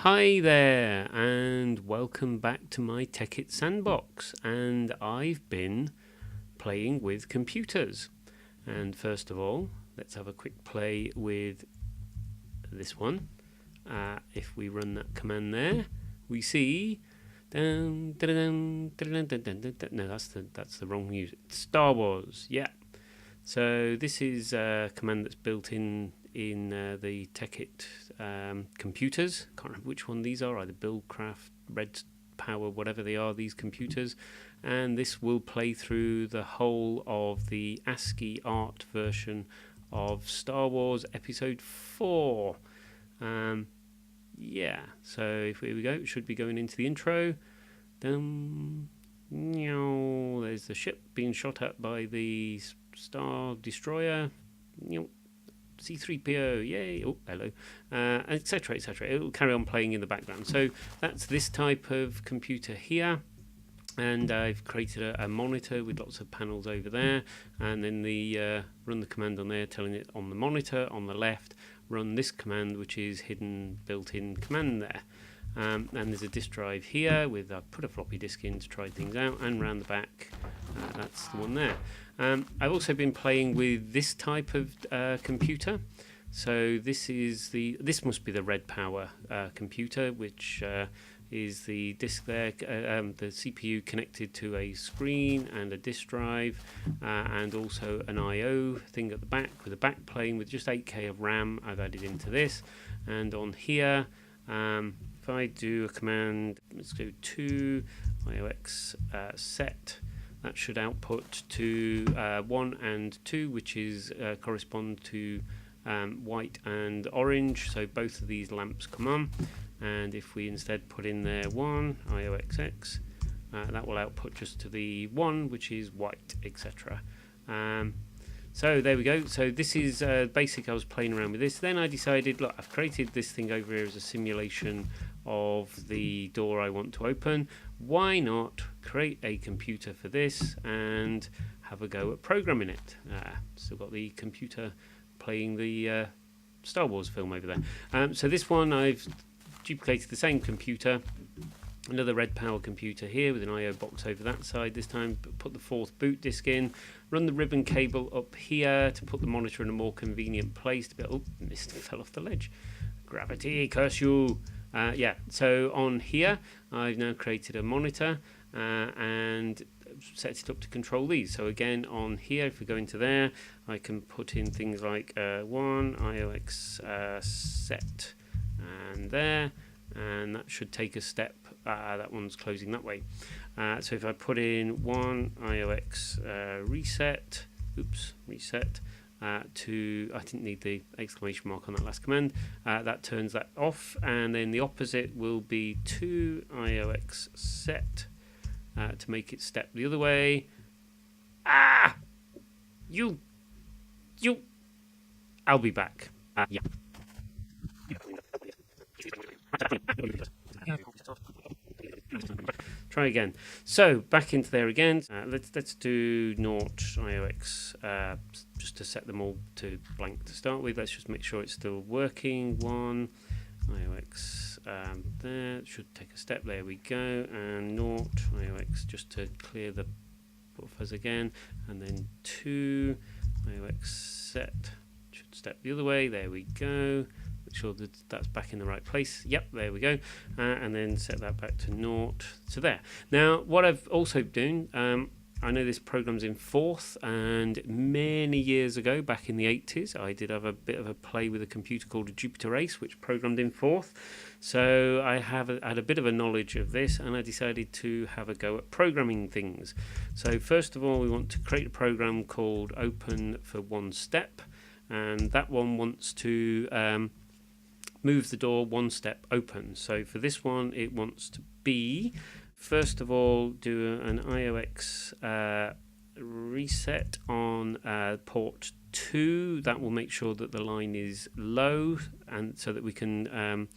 Hi there, and welcome back to my Tekkit sandbox. And I've been playing with computers. And first of all, let's have a quick play with this one. If we run that command there, we see. No, that's the wrong music. Star Wars, yeah. So this is a command that's built in the Tekkit computers. Can't remember which one these are, either Buildcraft, Red Power, whatever they are, these computers. And this will play through the whole of the ASCII art version of Star Wars Episode 4. Yeah, so here we go. It should be going into the intro. There's the ship being shot at by the Star Destroyer. C-3PO, yay, oh, hello, etc., etc. It will carry on playing in the background. So that's this type of computer here. And I've created a monitor with lots of panels over there. And then run the command on there, telling it on the monitor on the left, run this command, which is hidden built-in command there. And there's a disk drive here with I've put a floppy disk in to try things out, and round the back, that's the one there. I've also been playing with this type of computer. So this must be the Red Power computer, which is the disk there, the CPU connected to a screen and a disk drive, and also an I/O thing at the back with a back plane with just 8K of RAM I've added into this. And on here, if I do a command, let's go to IOX set, that should output to 1 and 2, which is correspond to white and orange. So both of these lamps come on. And if we instead put in there 1, IOXX, that will output just to the 1, which is white, etc. So there we go. So this is basic. I was playing around with this. Then I decided, look, I've created this thing over here as a simulation of the door I want to open. Why not create a computer for this and have a go at programming it? Still got the computer playing the Star Wars film over there. So this one I've duplicated the same computer, another Red Power computer here with an I/O box over that side this time. Put the 4th boot disk in, run the ribbon cable up here to put the monitor in a more convenient place to be. Oh, missed, fell off the ledge. Gravity, curse you. Yeah, so on here I've now created a monitor and set it up to control these. So again on here, if we go into there, I can put in things like 1 IOX set and there, and that should take a step. That one's closing that way. So if I put in 1 IOX reset, to, I didn't need the exclamation mark on that last command, that turns that off, and then the opposite will be 2 IOX set to make it step the other way. I'll be back. Yeah. Try again. So back into there again. Let's do 0 IOX just to set them all to blank to start with. Let's just make sure it's still working. 1 IOX there, should take a step. There we go. And 0 IOX just to clear the buffers again. And then 2 IOX set should step the other way. There we go. Make sure that that's back in the right place. Yep, there we go. And then set that back to 0 to there. Now, what I've also done, I know this program's in 4th, and many years ago, back in the 80s, I did have a bit of a play with a computer called a Jupiter Ace, which programmed in 4th. So I had a bit of a knowledge of this, and I decided to have a go at programming things. So first of all, we want to create a program called Open for One Step, and that one wants to move the door 1 step open. So for this one, it wants to be, first of all, do an IOX reset on port 2. That will make sure that the line is low, and so that we can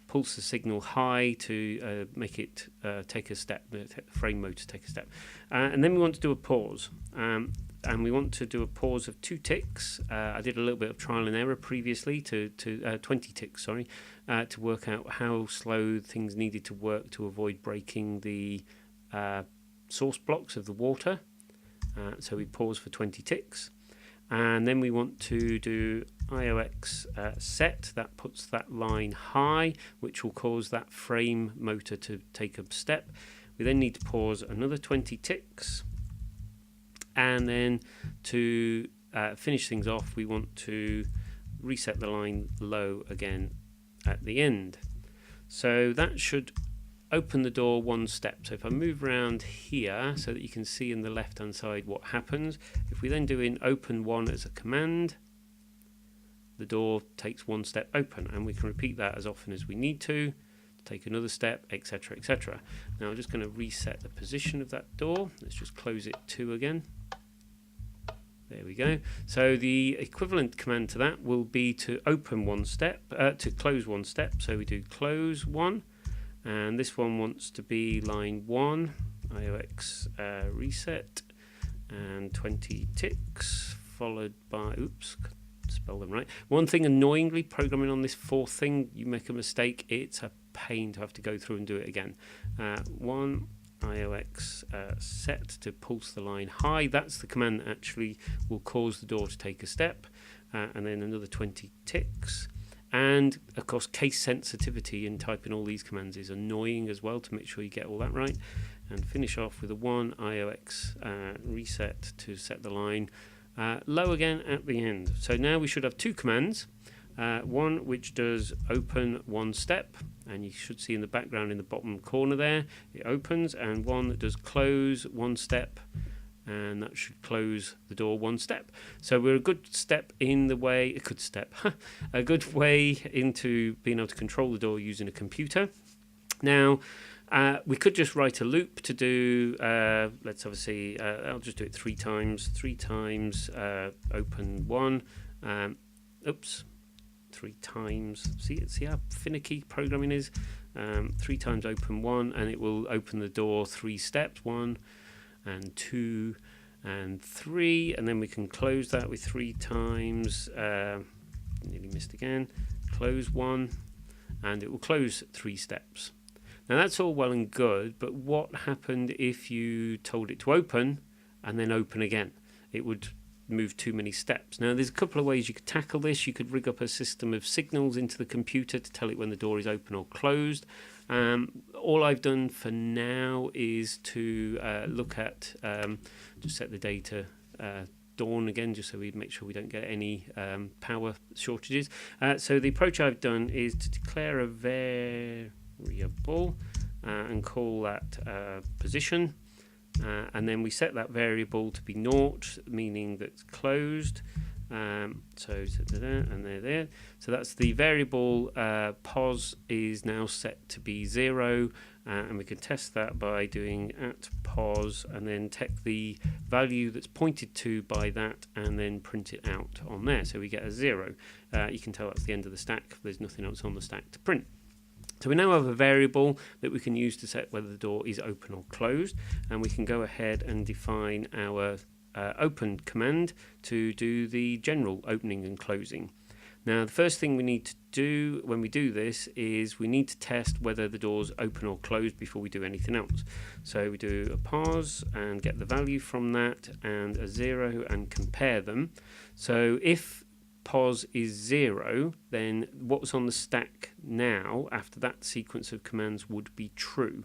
pulse the signal high to make it take a step, the frame mode to take a step. And then we want to do a pause. and we want to do a pause of 2 ticks. I did a little bit of trial and error previously to 20 ticks, sorry, to work out how slow things needed to work to avoid breaking the source blocks of the water. So we pause for 20 ticks. And then we want to do IOX set. That puts that line high, which will cause that frame motor to take a step. We then need to pause another 20 ticks. And then to finish things off, we want to reset the line low again at the end. So that should open the door 1 step. So if I move around here so that you can see in the left hand side what happens, if we then do in open 1 as a command, the door takes 1 step open, and we can repeat that as often as we need to take another step, etc, etc. Now I'm just going to reset the position of that door. Let's just close it 2 again. There we go. So the equivalent command to that will be to open 1 step, to close 1 step. So we do close 1, and this one wants to be line 1, IOX reset, and 20 ticks, followed by, oops, spell them right. One thing annoyingly, programming on this 4th thing, you make a mistake, it's a pain to have to go through and do it again. 1 IOX set to pulse the line high. That's the command that actually will cause the door to take a step, and then another 20 ticks. And of course, case sensitivity in typing all these commands is annoying as well, to make sure you get all that right. And finish off with a 1 IOX reset to set the line low again at the end. So now we should have 2 commands. One which does open 1 step, and you should see in the background in the bottom corner there it opens, and one that does close 1 step, and that should close the door 1 step. So we're a good step in the way, a good way into being able to control the door using a computer. Now we could just write a loop to do, let's obviously, I'll just do it 3 times, open 1, 3 times, see how finicky programming is, 3 times open 1, and it will open the door 3 steps, 1 and 2 and 3, and then we can close that with 3 times, nearly missed again, close 1, and it will close 3 steps. Now that's all well and good, but what happened if you told it to open and then open again? It would move too many steps. Now there's a couple of ways you could tackle this. You could rig up a system of signals into the computer to tell it when the door is open or closed. All I've done for now is to look at, just set the data dawn again, just so we make sure we don't get any power shortages. So the approach I've done is to declare a variable and call that position. And then we set that variable to be 0, meaning that's closed. And there. So that's the variable. Pos is now set to be 0, and we can test that by doing @pos and then take the value that's pointed to by that and then print it out on there. So we get a 0. You can tell that's the end of the stack. There's nothing else on the stack to print. So we now have a variable that we can use to set whether the door is open or closed, and we can go ahead and define our open command to do the general opening and closing. Now the first thing we need to do when we do this is we need to test whether the door's open or closed before we do anything else. So we do a pause and get the value from that and a 0 and compare them. So if pos is 0, then what's on the stack now after that sequence of commands would be true.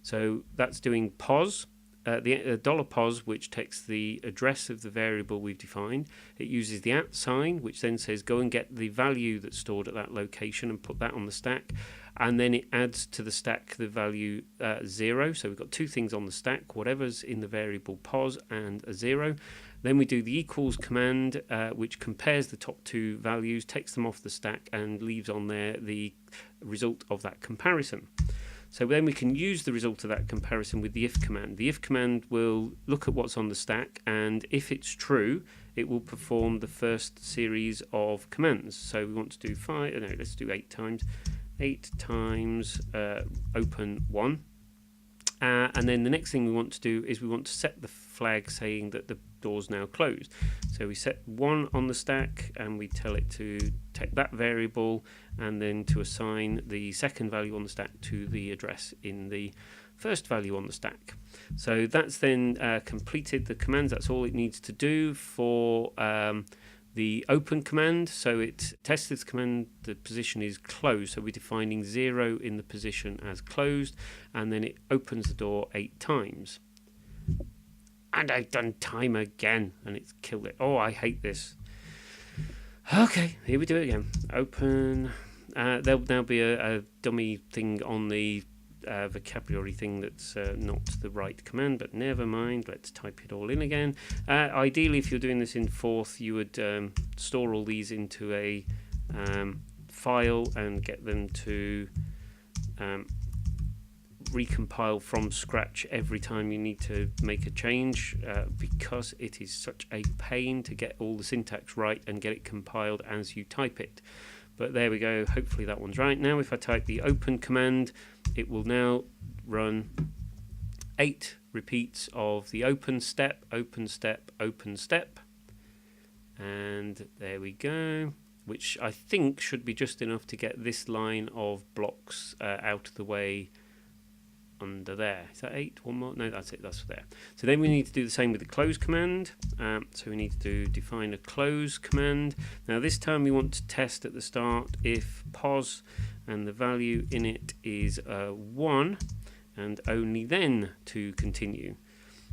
So that's doing pos, the $pos, which takes the address of the variable we've defined. It uses the @sign, which then says go and get the value that's stored at that location and put that on the stack, and then it adds to the stack the value 0. So we've got 2 things on the stack, whatever's in the variable pos and a 0. Then we do the equals command, which compares the top 2 values, takes them off the stack, and leaves on there the result of that comparison. So then we can use the result of that comparison with the if command. The if command will look at what's on the stack, and if it's true, it will perform the first series of commands. So we want to do let's do 8 times. 8 times open 1. And then the next thing we want to do is we want to set the flag saying that the door's now closed. So we set 1 on the stack and we tell it to take that variable and then to assign the second value on the stack to the address in the first value on the stack. So that's then completed the commands. That's all it needs to do for the open command. So it tests this command, the position is closed, so we're defining 0 in the position as closed, and then it opens the door 8 times. And I've done time again and it's killed it. Oh, I hate this. Okay, here we do it again. Open. There'll now be a dummy thing on the vocabulary thing that's not the right command, but never mind, let's type it all in again. Ideally, if you're doing this in Forth, you would store all these into a file and get them to recompile from scratch every time you need to make a change, because it is such a pain to get all the syntax right and get it compiled as you type it. But there we go, hopefully that one's right. Now if I type the open command, it will now run 8 repeats of the open step, open step, open step. And there we go, which I think should be just enough to get this line of blocks out of the way under there. Is that 8? One more? No, that's it, that's there. So then we need to do the same with the close command. So we need to define a close command. Now this time we want to test at the start if pos and the value in it is 1, and only then to continue.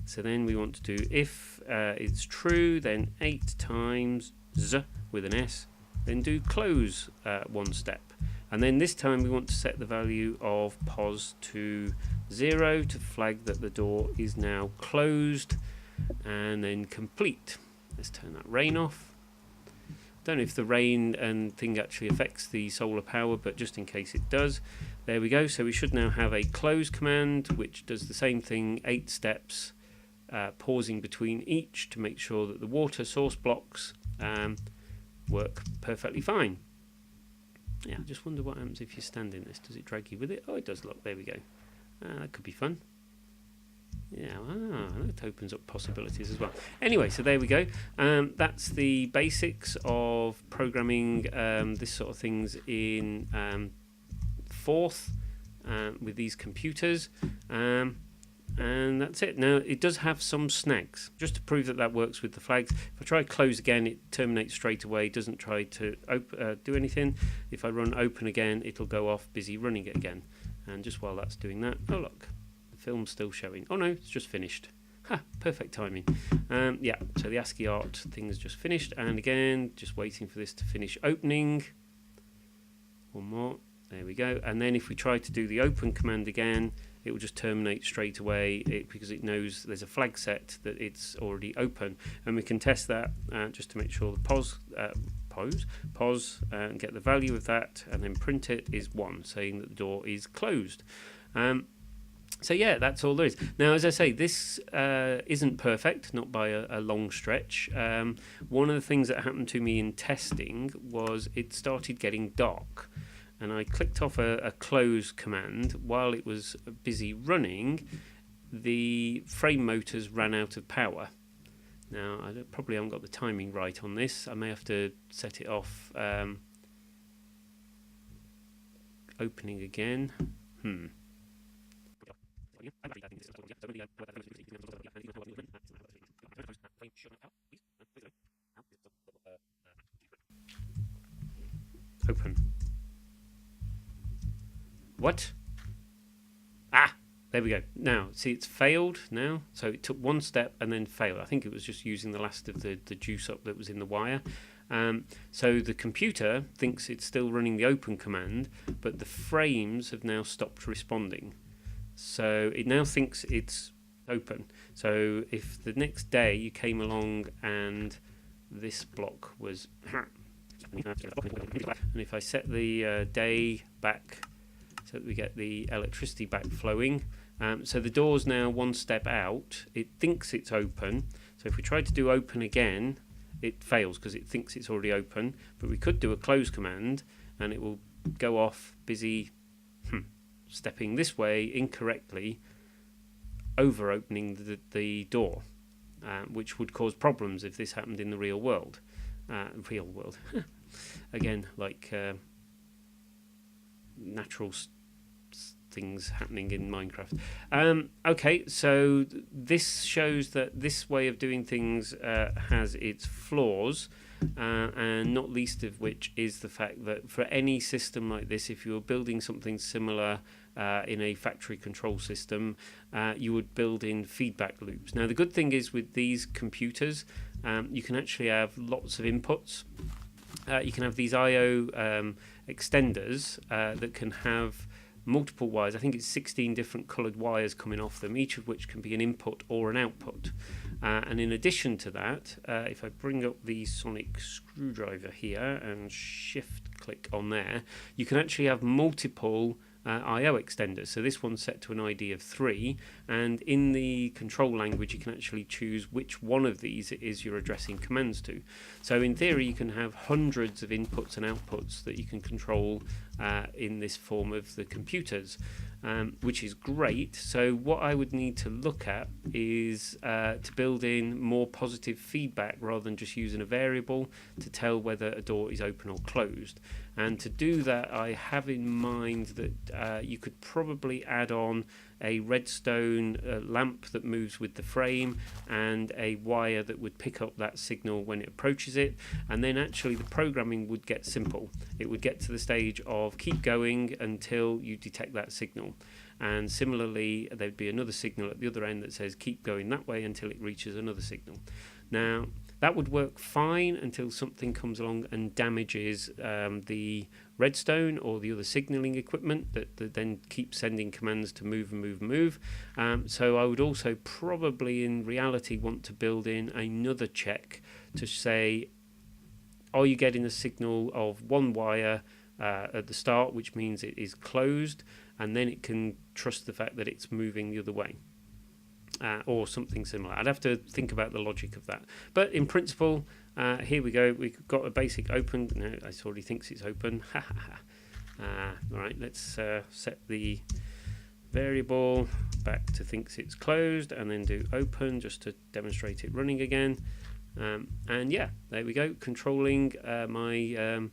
So then we want to do if it's true, then 8 times z with an s, then do close 1 step. And then this time we want to set the value of pos to 0 to flag that the door is now closed, and then complete. Let's turn that rain off. Don't know if the rain and thing actually affects the solar power, but just in case it does, there we go. So we should now have a close command which does the same thing, 8 steps, pausing between each to make sure that the water source blocks work perfectly fine. Yeah, I just wonder what happens if you stand in this. Does it drag you with it? Oh, it does. Look, there we go. That could be fun. Yeah, that opens up possibilities as well. Anyway, so there we go. That's the basics of programming this sort of things in Forth with these computers. And that's it. Now it does have some snags. Just to prove that that works with the flags, if I try close again, it terminates straight away, doesn't try to do anything. If I run open again, it'll go off busy running it again. And just while that's doing that, oh look, the film's still showing. Oh no, it's just finished. Ha, perfect timing. Yeah, so the ASCII art thing is just finished, and again just waiting for this to finish opening. One more, there we go. And then if we try to do the open command again, it will just terminate straight away because it knows there's a flag set that it's already open, and we can test that just to make sure the pos and get the value of that, and then print it is 1, saying that the door is closed. So yeah, that's all there is. Now, as I say, this isn't perfect, not by a long stretch. One of the things that happened to me in testing was it started getting dark, and I clicked off a close command. While it was busy running, the frame motors ran out of power. Now, I probably haven't got the timing right on this. I may have to set it off opening again. Open. What? Ah, there we go. Now, see, it's failed now. So it took 1 step and then failed. I think it was just using the last of the juice up that was in the wire. So the computer thinks it's still running the open command, but the frames have now stopped responding. So it now thinks it's open. So if the next day you came along and this block was... and if I set the day back so that we get the electricity back flowing, so the door's now 1 step out, it thinks it's open. So if we try to do open again, it fails because it thinks it's already open, but we could do a close command and it will go off busy stepping this way incorrectly, over opening the door. which would cause problems if this happened in the real world. Again, like natural things happening in Minecraft. Okay, so this shows that this way of doing things has its flaws, and not least of which is the fact that for any system like this, if you were building something similar in a factory control system, you would build in feedback loops. Now, the good thing is with these computers, you can actually have lots of inputs. You can have these I/O extenders that can have multiple wires. I think it's 16 different coloured wires coming off them, each of which can be an input or an output. And in addition to that, if I bring up the sonic screwdriver here and shift click on there, you can actually have multiple I/O extenders. So this one's set to an ID of 3, and in the control language you can actually choose which one of these it is you're addressing commands to. So in theory you can have hundreds of inputs and outputs that you can control in this form of the computers, which is great. So what I would need to look at is to build in more positive feedback rather than just using a variable to tell whether a door is open or closed. And to do that, I have in mind that you could probably add on a redstone lamp that moves with the frame and a wire that would pick up that signal when it approaches it, and then actually the programming would get simple. It would get to the stage of keep going until you detect that signal, and similarly there'd be another signal at the other end that says keep going that way until it reaches another signal. Now that would work fine until something comes along and damages the redstone or the other signaling equipment that then keeps sending commands to move and move and move. So I would also probably in reality want to build in another check to say, are you getting a signal of one wire at the start, which means it is closed, and then it can trust the fact that it's moving the other way. Or something similar. I'd have to think about the logic of that. But in principle, here we go. We've got a basic open. No, it already thinks it's open. All right, let's set the variable back to thinks it's closed and then do open just to demonstrate it running again. And yeah, there we go. Controlling my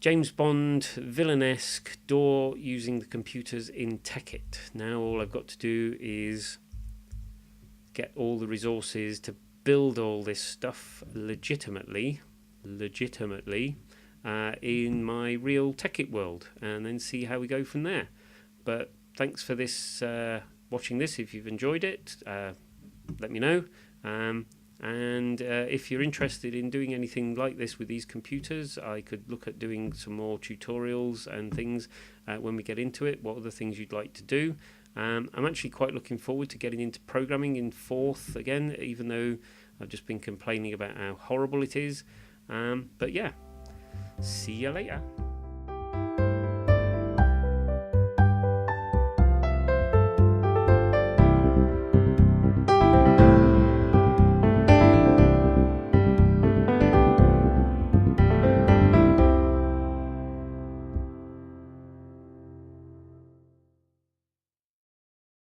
James Bond villainesque door using the computers in Tekkit. Now all I've got to do is get all the resources to build all this stuff legitimately in my real Tekkit world, and then see how we go from there. But thanks for this watching this. If you've enjoyed it, let me know. And if you're interested in doing anything like this with these computers, I could look at doing some more tutorials and things when we get into it. What are the things you'd like to do? I'm actually quite looking forward to getting into programming in 4th again, even though I've just been complaining about how horrible it is. But yeah, see you later.